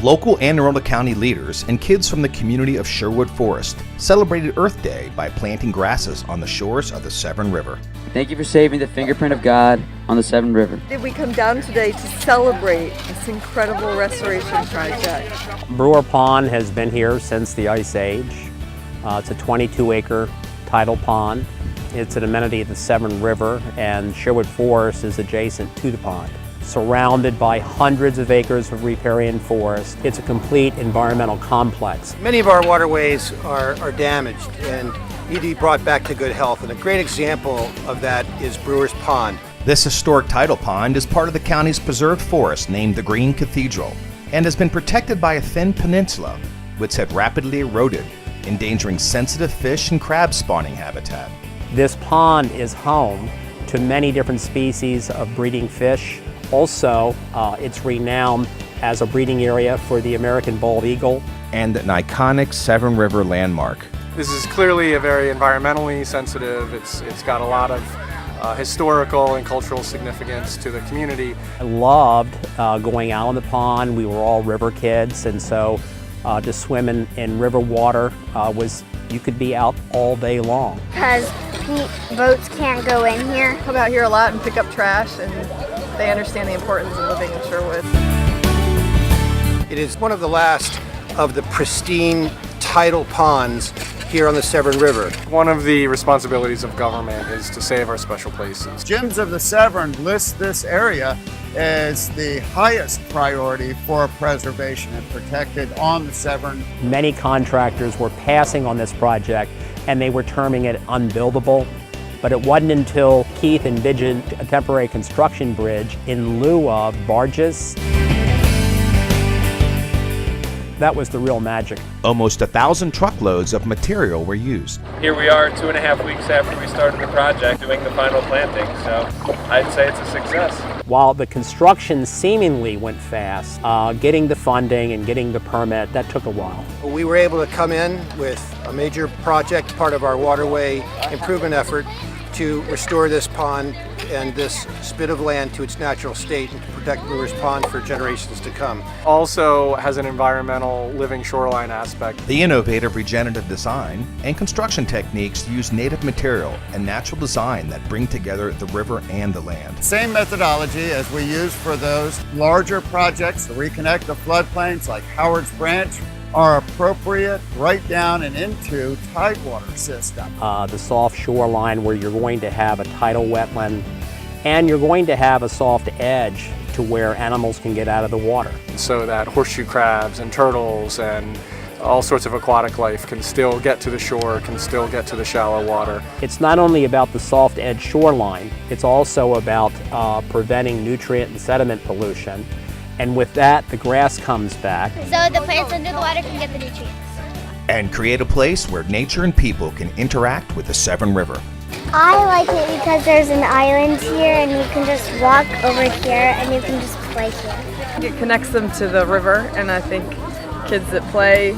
Local Anne Arundel County leaders and kids from the community of Sherwood Forest celebrated Earth Day by planting grasses on the shores of the Severn River. Thank you for saving the fingerprint of God on the Severn River. We come down today to celebrate this incredible restoration project. Brewers Pond has been here since the Ice Age. It's a 22-acre tidal pond. It's an amenity of the Severn River, and Sherwood Forest is adjacent to the pond. Surrounded by hundreds of acres of riparian forest, it's a complete environmental complex. Many of our waterways are damaged and need to be brought back to good health, and a great example of that is Brewers Pond. This historic tidal pond is part of the county's preserved forest named the Green Cathedral and has been protected by a thin peninsula, which had rapidly eroded, endangering sensitive fish and crab spawning habitat. This pond is home to many different species of breeding fish. Also, it's renowned as a breeding area for the American bald eagle. And an iconic Severn River landmark. This is clearly a very environmentally sensitive, it's got a lot of historical and cultural significance to the community. I loved going out on the pond. We were all river kids, and so to swim in river water you could be out all day long. Because boats can't go in here. Come out here a lot and pick up trash, and they understand the importance of living in Sherwood. It is one of the last of the pristine tidal ponds here on the Severn River. One of the responsibilities of government is to save our special places. Gyms of the Severn list this area as the highest priority for preservation and protected on the Severn. Many contractors were passing on this project and they were terming it unbuildable. But it wasn't until Keith envisioned a temporary construction bridge in lieu of barges. That was the real magic. Almost 1,000 truckloads of material were used. Here we are 2.5 weeks after we started the project doing the final planting, so I'd say it's a success. While the construction seemingly went fast, getting the funding and getting the permit, that took a while. We were able to come in with a major project, part of our waterway improvement effort, to restore this pond and this spit of land to its natural state and to protect Brewers Pond for generations to come. Also has an environmental living shoreline aspect. The innovative regenerative design and construction techniques use native material and natural design that bring together the river and the land. Same methodology as we use for those larger projects to reconnect the floodplains like Howard's Branch are appropriate right down and into tidewater system. The soft shoreline where you're going to have a tidal wetland and you're going to have a soft edge to where animals can get out of the water. So that horseshoe crabs and turtles and all sorts of aquatic life can still get to the shore, can still get to the shallow water. It's not only about the soft edge shoreline, it's also about preventing nutrient and sediment pollution. And with that, the grass comes back. So the plants under the water can get the nutrients. And create a place where nature and people can interact with the Severn River. I like it because there's an island here and you can just walk over here and you can just play here. It connects them to the river, and I think kids that play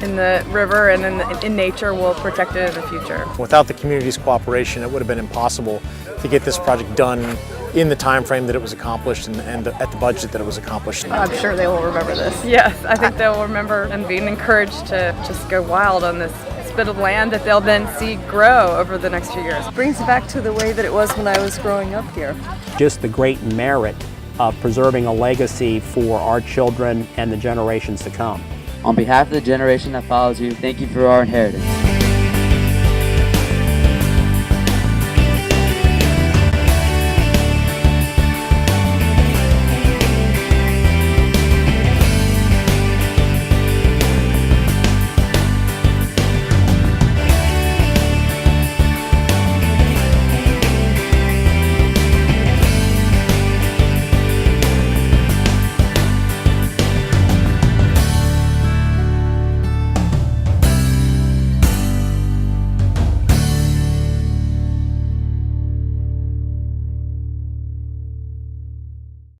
in the river and in nature will protect it in the future. Without the community's cooperation, it would have been impossible to get this project done in the time frame that it was accomplished and at the budget that it was accomplished. I'm sure they will remember this. Yes, I think they'll remember and being encouraged to just go wild on this spit of land that they'll then see grow over the next few years. It brings it back to the way that it was when I was growing up here. Just the great merit of preserving a legacy for our children and the generations to come. On behalf of the generation that follows you, thank you for our inheritance.